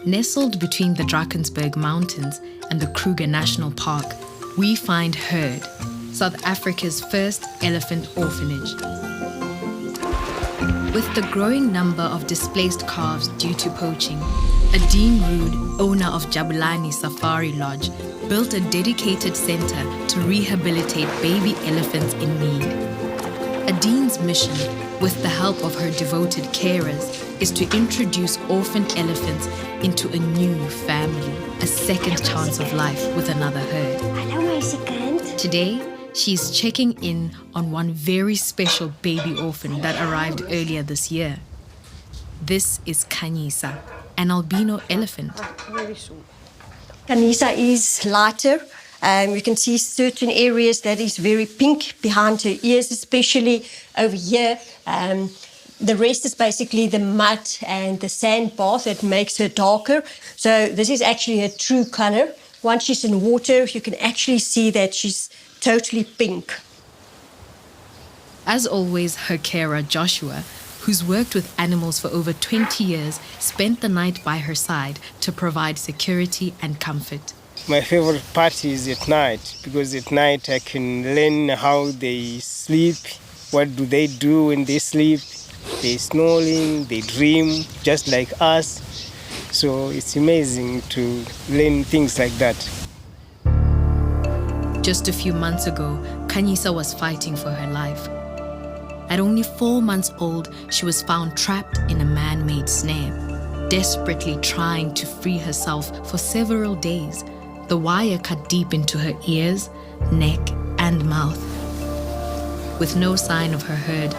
Nestled between the Drakensberg Mountains and the Kruger National Park, we find Herd, South Africa's first elephant orphanage. With the growing number of displaced calves due to poaching, Adine Rood, owner of Jabulani Safari Lodge, built a dedicated center to rehabilitate baby elephants in need. Adine's mission, with the help of her devoted carers, is to introduce orphaned elephants into a new family, a second chance of life with another herd. Hallo meisiekind. Today, she's checking in on one very special baby orphan that arrived earlier this year. This is Khanyisa, an albino elephant. Khanyisa is lighter. You can see certain areas that is very pink behind her ears, especially over here. The rest is basically the mud and the sand bath that makes her darker. So this is actually her true color. Once she's in water, you can actually see that she's totally pink. As always, her carer, Joshua, who's worked with animals for over 20 years, spent the night by her side to provide security and comfort. My favorite part is at night, because at night I can learn how they sleep, what do they do when they sleep. They're snoring, they dream, just like us. So it's amazing to learn things like that. Just a few months ago, Khanyisa was fighting for her life. At only 4 months old, she was found trapped in a man-made snare, desperately trying to free herself for several days. The wire cut deep into her ears, neck, and mouth. With no sign of her herd,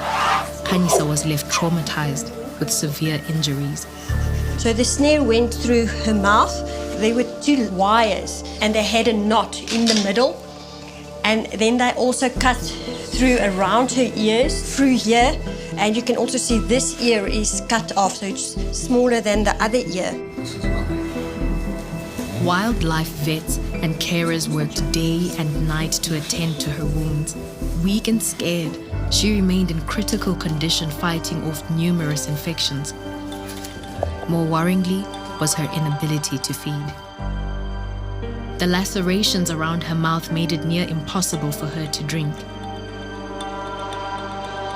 Khanyisa was left traumatized with severe injuries. So the snare went through her mouth. There were 2 wires, and they had a knot in the middle. And then they also cut through around her ears, through here. And you can also see this ear is cut off, so it's smaller than the other ear. Wildlife vets and carers worked day and night to attend to her wounds. Weak and scared, she remained in critical condition fighting off numerous infections. More worryingly was her inability to feed. The lacerations around her mouth made it near impossible for her to drink.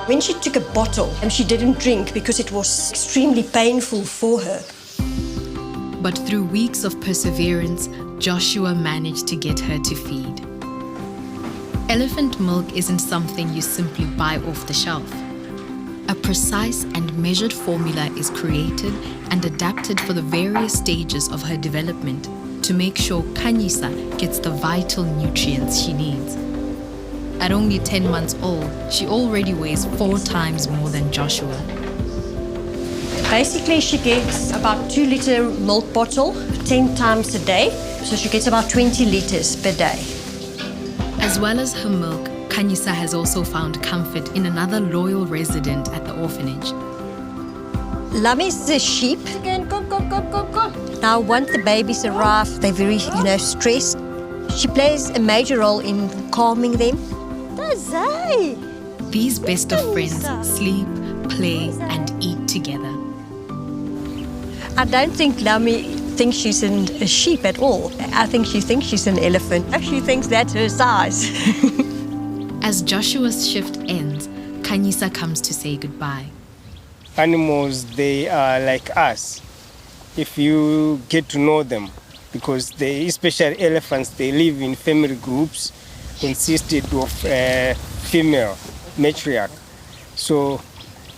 When she took a bottle, she didn't drink because it was extremely painful for her. But through weeks of perseverance, Joshua managed to get her to feed. Elephant milk isn't something you simply buy off the shelf. A precise and measured formula is created and adapted for the various stages of her development to make sure Khanyisa gets the vital nutrients she needs. At only 10 months old, she already weighs 4 times more than Joshua. Basically, she gets about 2-liter milk bottle 10 times a day. So she gets about 20 liters per day. As well as her milk, Khanyisa has also found comfort in another loyal resident at the orphanage. Lammy's the sheep. Now, once the babies arrive, they're very, stressed. She plays a major role in calming them. These best of friends sleep, play, and eat together. I don't think Lammy thinks she's a sheep at all. I think she thinks she's an elephant. She thinks that's her size. As Joshua's shift ends, Khanyisa comes to say goodbye. Animals, they are like us, if you get to know them, because they, especially elephants, they live in family groups consisted of female matriarch. So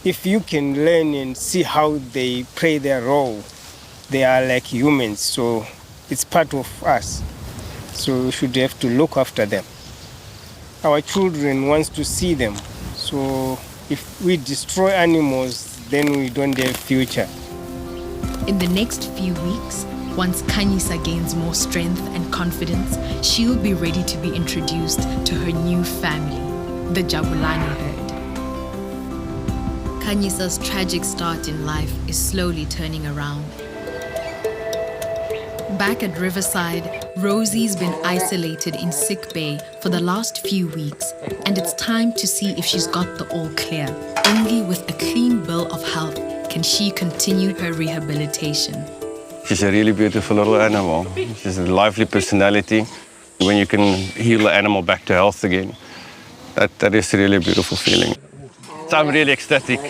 if you can learn and see how they play their role, they are like humans, so it's part of us. So we should have to look after them. Our children want to see them. So if we destroy animals, then we don't have future. In the next few weeks, once Khanyisa gains more strength and confidence, she'll be ready to be introduced to her new family, the Jabulani herd. Khanyisa's tragic start in life is slowly turning around. Back at Riverside, Rosie's been isolated in sick bay for the last few weeks, and it's time to see if she's got the all clear. Only with a clean bill of health can she continue her rehabilitation. She's a really beautiful little animal. She's a lively personality. When you can heal the animal back to health again, that is really a beautiful feeling. So I'm really ecstatic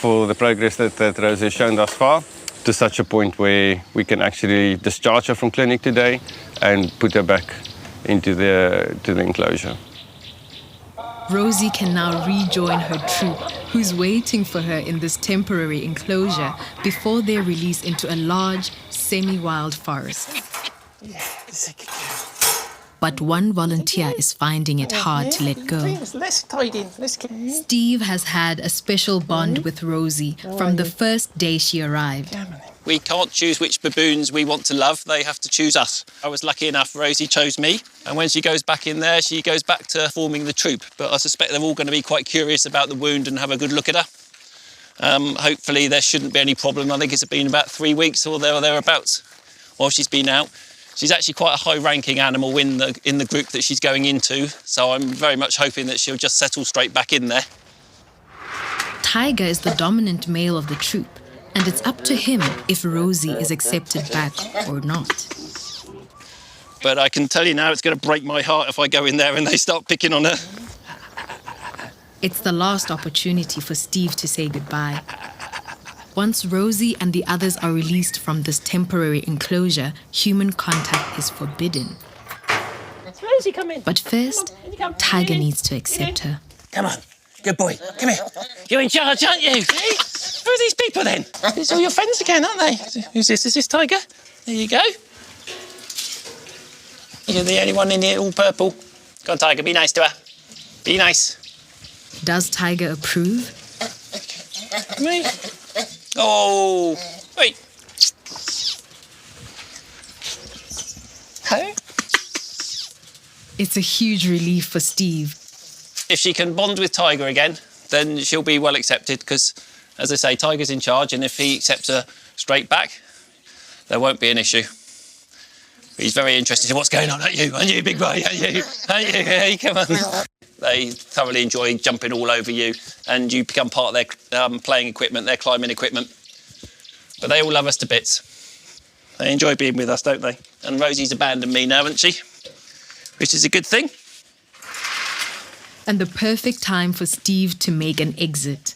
for the progress that Rosie has shown thus far, to such a point where we can actually discharge her from clinic today and put her back into the enclosure. Rosie can now rejoin her troop, who's waiting for her in this temporary enclosure before they're released into a large, semi-wild forest. But one volunteer is finding it hard to let go. Steve has had a special bond with Rosie from the first day she arrived. We can't choose which baboons we want to love. They have to choose us. I was lucky enough, Rosie chose me. And when she goes back in there, she goes back to forming the troop. But I suspect they're all going to be quite curious about the wound and have a good look at her. Hopefully there shouldn't be any problem. I think it's been about 3 weeks or thereabouts while she's been out. She's actually quite a high-ranking animal in the group that she's going into. So I'm very much hoping that she'll just settle straight back in there. Tiger is the dominant male of the troop, and it's up to him if Rosie is accepted back or not. But I can tell you now, it's going to break my heart if I go in there and they start picking on her. It's the last opportunity for Steve to say goodbye. Once Rosie and the others are released from this temporary enclosure, human contact is forbidden. Rosie, come in. But first, Tiger needs to accept her. Come on, good boy, come here. You're in charge, aren't you? Who are these people then? It's all your friends again, aren't they? Who's this? Is this Tiger? There you go. You're the only one in here, all purple. Go on, Tiger, be nice to her. Be nice. Does Tiger approve? Me? Oh, wait. Hey? It's a huge relief for Steve. If she can bond with Tiger again, then she'll be well accepted because, as I say, Tiger's in charge, and if he accepts her straight back, there won't be an issue. He's very interested in what's going on. Aren't you, big boy? Aren't you? Hey, come on. They thoroughly enjoy jumping all over you, and you become part of their playing equipment, their climbing equipment. But they all love us to bits. They enjoy being with us, don't they? And Rosie's abandoned me now, hasn't she? Which is a good thing. And the perfect time for Steve to make an exit.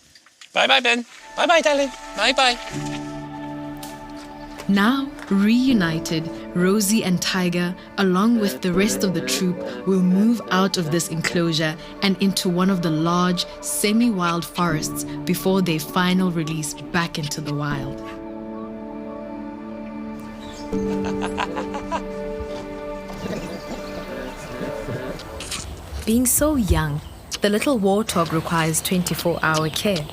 Bye-bye, Ben. Bye-bye, darling. Bye-bye. Now, reunited, Rosie and Tiger, along with the rest of the troop, will move out of this enclosure and into one of the large, semi-wild forests before their final release back into the wild. Being so young, the little warthog requires 24-hour care.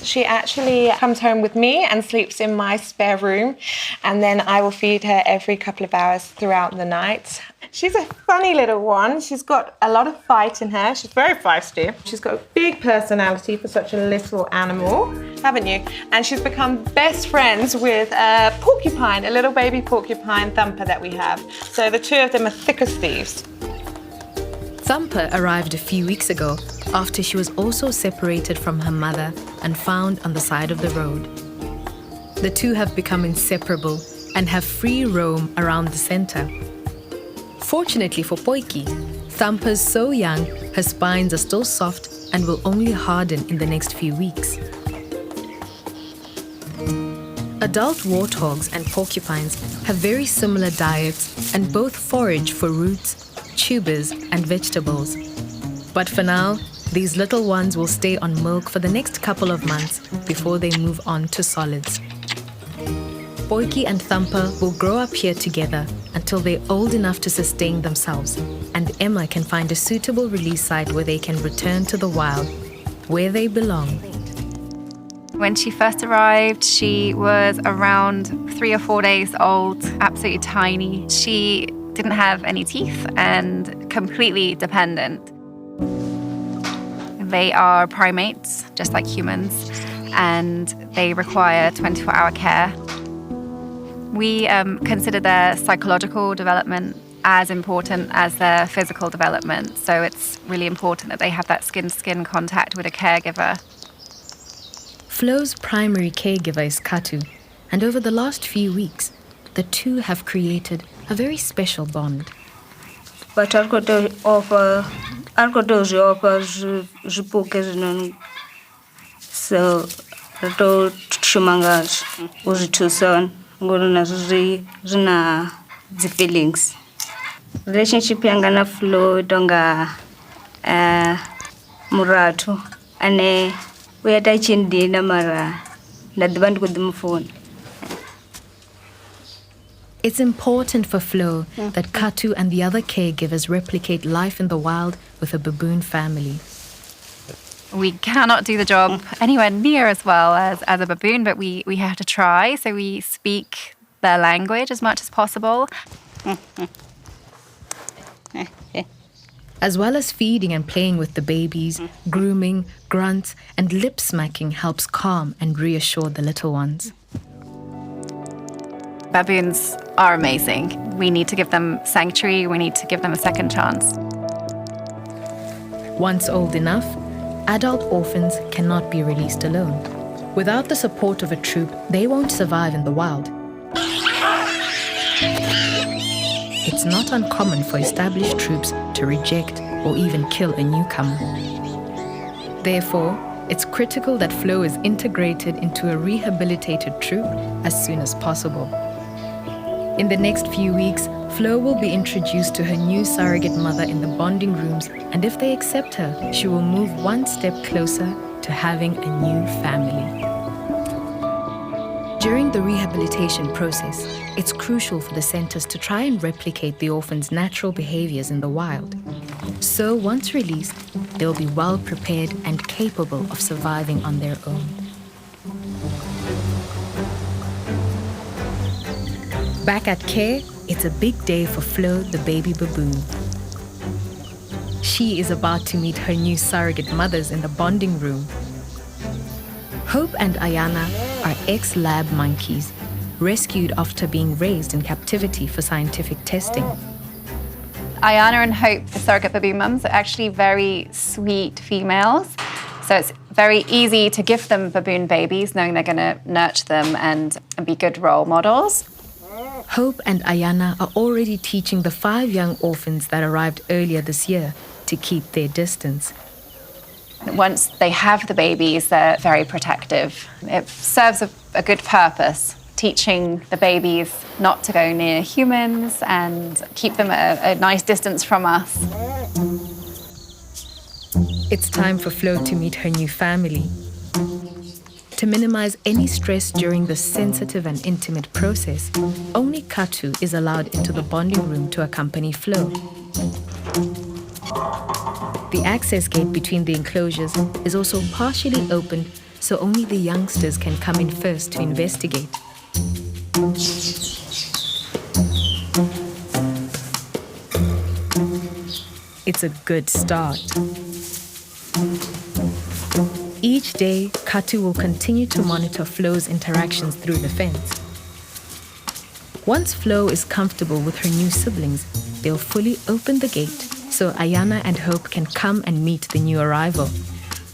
She actually comes home with me and sleeps in my spare room, and then I will feed her every couple of hours throughout the night. She's a funny little one. She's got a lot of fight in her. She's very feisty. She's got a big personality for such a little animal, haven't you? And she's become best friends with a porcupine, a little baby porcupine, Thumper, that we have. So the two of them are thick as thieves. Thumper arrived a few weeks ago after she was also separated from her mother and found on the side of the road. The two have become inseparable and have free roam around the center. Fortunately for Poiki, Thumper's so young, her spines are still soft and will only harden in the next few weeks. Adult warthogs and porcupines have very similar diets and both forage for roots, tubers and vegetables. But for now, these little ones will stay on milk for the next couple of months before they move on to solids. Poiki and Thumper will grow up here together until they're old enough to sustain themselves, and Emma can find a suitable release site where they can return to the wild, where they belong. When she first arrived, she was around 3 or 4 days old, absolutely tiny. She didn't have any teeth and completely dependent. They are primates, just like humans, and they require 24-hour care. We consider their psychological development as important as their physical development, so it's really important that they have that skin-to-skin contact with a caregiver. Flo's primary caregiver is Katu, and over the last few weeks, the two have created a very special bond. But I've got to offer so to shumangas uzituson ngona zina the feelings. Relationship yanga na flow donga muratu ane we attaching dina mara na diband ko dum phone. It's important for Flo that Katu and the other caregivers replicate life in the wild with a baboon family. We cannot do the job anywhere near as well as a baboon, but we have to try. So we speak their language as much as possible. As well as feeding and playing with the babies, grooming, grunts, and lip smacking helps calm and reassure the little ones. Baboons are amazing. We need to give them sanctuary. We need to give them a second chance. Once old enough, adult orphans cannot be released alone. Without the support of a troop, they won't survive in the wild. It's not uncommon for established troops to reject or even kill a newcomer. Therefore, it's critical that Flo is integrated into a rehabilitated troop as soon as possible. In the next few weeks, Flo will be introduced to her new surrogate mother in the bonding rooms, and if they accept her, she will move one step closer to having a new family. During the rehabilitation process, it's crucial for the centers to try and replicate the orphans' natural behaviors in the wild. So once released, they'll be well prepared and capable of surviving on their own. Back at care, it's a big day for Flo, the baby baboon. She is about to meet her new surrogate mothers in the bonding room. Hope and Ayana are ex-lab monkeys, rescued after being raised in captivity for scientific testing. Ayana and Hope, the surrogate baboon mums, are actually very sweet females. So it's very easy to give them baboon babies, knowing they're going to nurture them and be good role models. Hope and Ayana are already teaching the 5 young orphans that arrived earlier this year to keep their distance. Once they have the babies, they're very protective. It serves a good purpose, teaching the babies not to go near humans and keep them at a nice distance from us. It's time for Flo to meet her new family. To minimize any stress during this sensitive and intimate process, only Katu is allowed into the bonding room to accompany Flo. The access gate between the enclosures is also partially opened, so only the youngsters can come in first to investigate. It's a good start. Each day, Katu will continue to monitor Flo's interactions through the fence. Once Flo is comfortable with her new siblings, they'll fully open the gate so Ayana and Hope can come and meet the new arrival.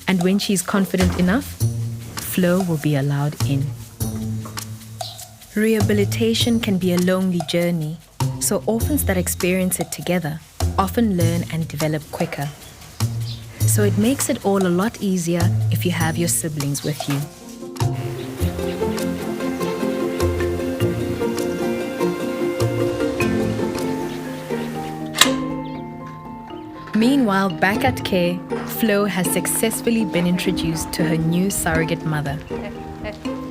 And when she's confident enough, Flo will be allowed in. Rehabilitation can be a lonely journey, so orphans that experience it together often learn and develop quicker. So it makes it all a lot easier if you have your siblings with you. Meanwhile, back at care, Flo has successfully been introduced to her new surrogate mother.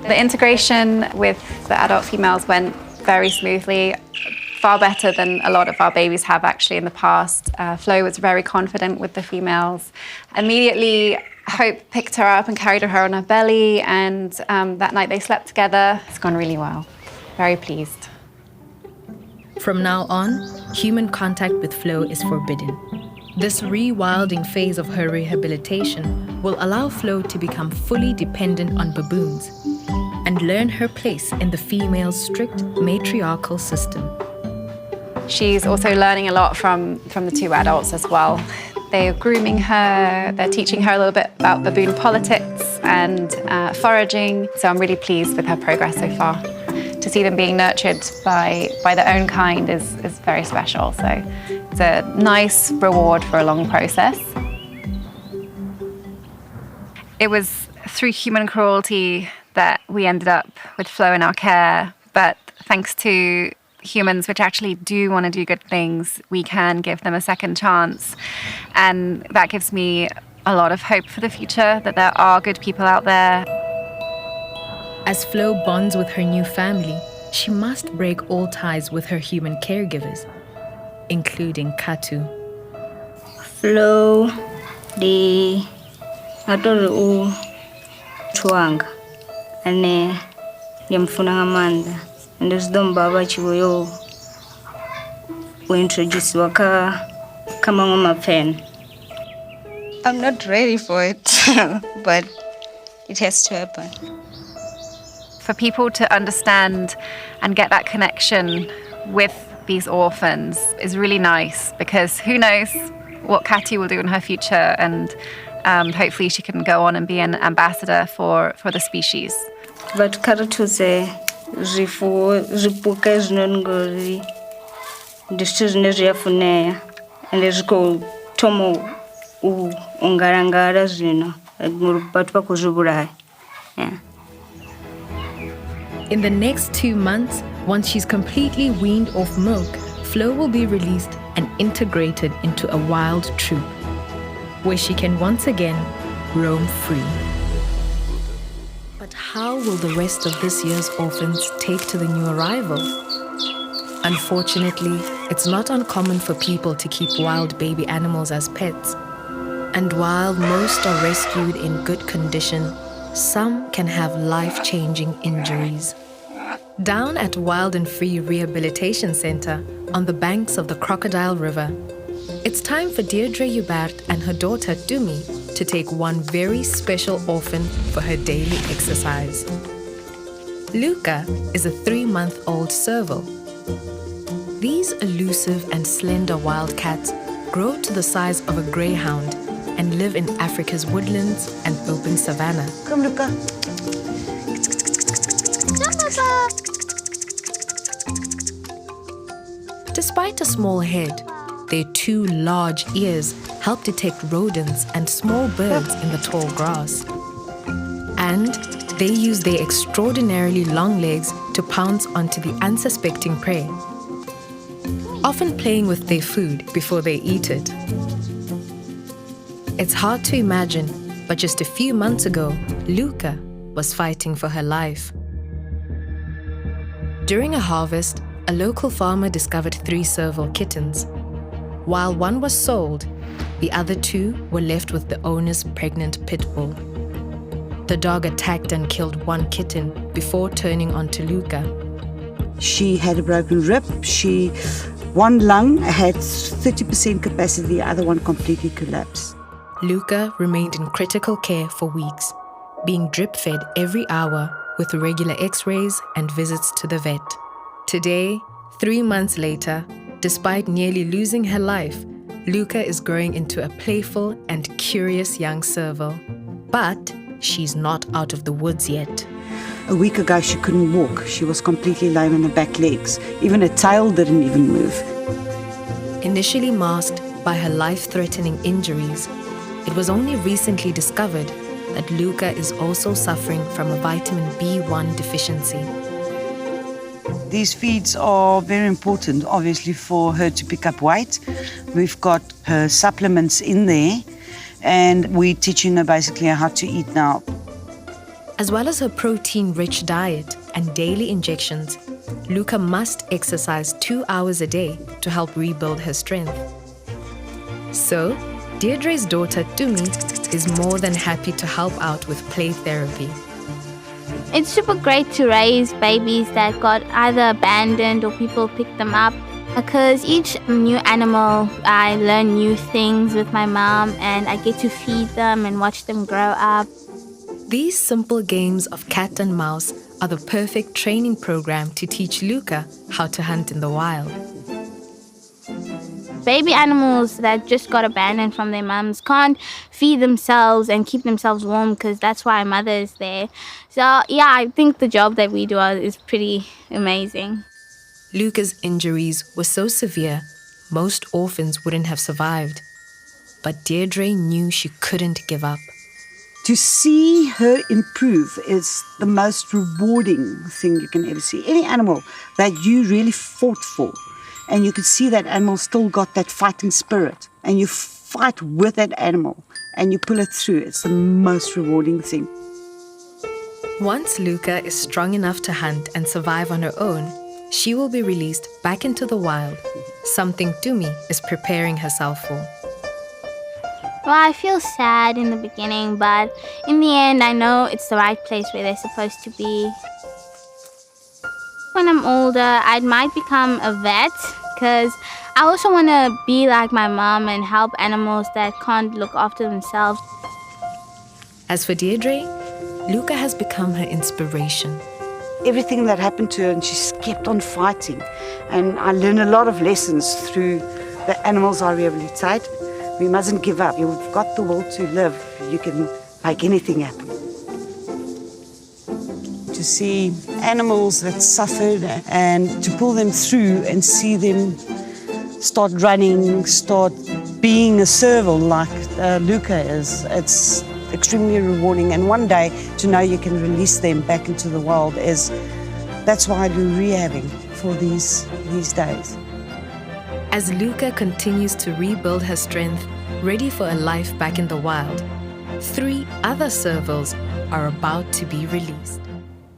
The integration with the adult females went very smoothly, far better than a lot of our babies have actually in the past. Flo was very confident with the females. Immediately, Hope picked her up and carried her on her belly, and that night they slept together. It's gone really well. Very pleased. From now on, human contact with Flo is forbidden. This rewilding phase of her rehabilitation will allow Flo to become fully dependent on baboons and learn her place in the female's strict matriarchal system. She's also learning a lot from the 2 adults as well. They're grooming her, they're teaching her a little bit about baboon politics and foraging, so I'm really pleased with her progress so far. To to see them being nurtured by their own kind is very special. So it's a nice reward for a long process. It was through human cruelty that we ended up with Flo in our care, but thanks to humans which actually do want to do good things, we can give them a second chance. And that gives me a lot of hope for the future, that there are good people out there. As Flo bonds with her new family, she must break all ties with her human caregivers, including Katu. Flo di ngatori u tuanga ane yamfuna ngamanda ndizidom baba chigoyo we introduce waka kama ngoma pen. I'm not ready for it, but it has to happen. For people to understand and get that connection with these orphans is really nice, because who knows what Kati will do in her future, and hopefully she can go on and be an ambassador for the species. But karatuze ripuka zinongori ndisizine ziyafunea and ziko tomo ungarangara zino ngurupatu pakuzubura. Yeah. In the next 2 months, once she's completely weaned off milk, Flo will be released and integrated into a wild troop, where she can once again roam free. But how will the rest of this year's orphans take to the new arrival? Unfortunately, it's not uncommon for people to keep wild baby animals as pets. And while most are rescued in good condition, some can have life-changing injuries. Down at Wild and Free Rehabilitation Center on the banks of the Crocodile River, it's time for Deirdre Hubert and her daughter Dumi to take one very special orphan for her daily exercise. Luca is a 3-month-old serval. These elusive and slender wild cats grow to the size of a greyhound and live in Africa's woodlands and open savanna. Come, Luca. Despite a small head, their 2 large ears help detect rodents and small birds in the tall grass. And they use their extraordinarily long legs to pounce onto the unsuspecting prey, often playing with their food before they eat it. It's hard to imagine, but just a few months ago, Luca was fighting for her life. During a harvest, a local farmer discovered 3 serval kittens. While one was sold, the other 2 were left with the owner's pregnant pit bull. The dog attacked and killed 1 kitten before turning onto Luca. She had a broken rib. One lung had 30% capacity, the other one completely collapsed. Luca remained in critical care for weeks, being drip-fed every hour with regular x-rays and visits to the vet. Today, 3 months later, despite nearly losing her life, Luca is growing into a playful and curious young serval. But she's not out of the woods yet. A week ago, she couldn't walk. She was completely lame in her back legs. Even her tail didn't even move. Initially masked by her life-threatening injuries, it was only recently discovered that Luca is also suffering from a vitamin B1 deficiency. These feeds are very important, obviously, for her to pick up weight. We've got her supplements in there, and we're teaching her basically how to eat now. As well as her protein-rich diet and daily injections, Luca must exercise 2 hours a day to help rebuild her strength. So, Deirdre's daughter, Dumi, is more than happy to help out with play therapy. It's super great to raise babies that got either abandoned or people picked them up, because each new animal, I learn new things with my mom, and I get to feed them and watch them grow up. These simple games of cat and mouse are the perfect training program to teach Luca how to hunt in the wild. Baby animals that just got abandoned from their mums can't feed themselves and keep themselves warm because that's why a mother is there. So yeah, I think the job that we do is pretty amazing. Luca's injuries were so severe, most orphans wouldn't have survived. But Deirdre knew she couldn't give up. To see her improve is the most rewarding thing you can ever see. Any animal that you really fought for, and you could see that animal still got that fighting spirit, and you fight with that animal, and you pull it through, it's the most rewarding thing. Once Luca is strong enough to hunt and survive on her own, she will be released back into the wild, something Tumi is preparing herself for. Well, I feel sad in the beginning, but in the end, I know it's the right place where they're supposed to be. When I'm older, I might become a vet because I also want to be like my mom and help animals that can't look after themselves. As for Deirdre, Luca has become her inspiration. Everything that happened to her, and she kept on fighting. And I learned a lot of lessons through the animals I rehabilitate. We mustn't give up. You've got the will to live. You can make anything happen. To see animals that suffered and to pull them through and see them start running, start being a serval like Luca is, it's extremely rewarding. And one day to know you can release them back into the wild that's why I do rehabbing for these days. As Luca continues to rebuild her strength, ready for a life back in the wild, 3 other servals are about to be released.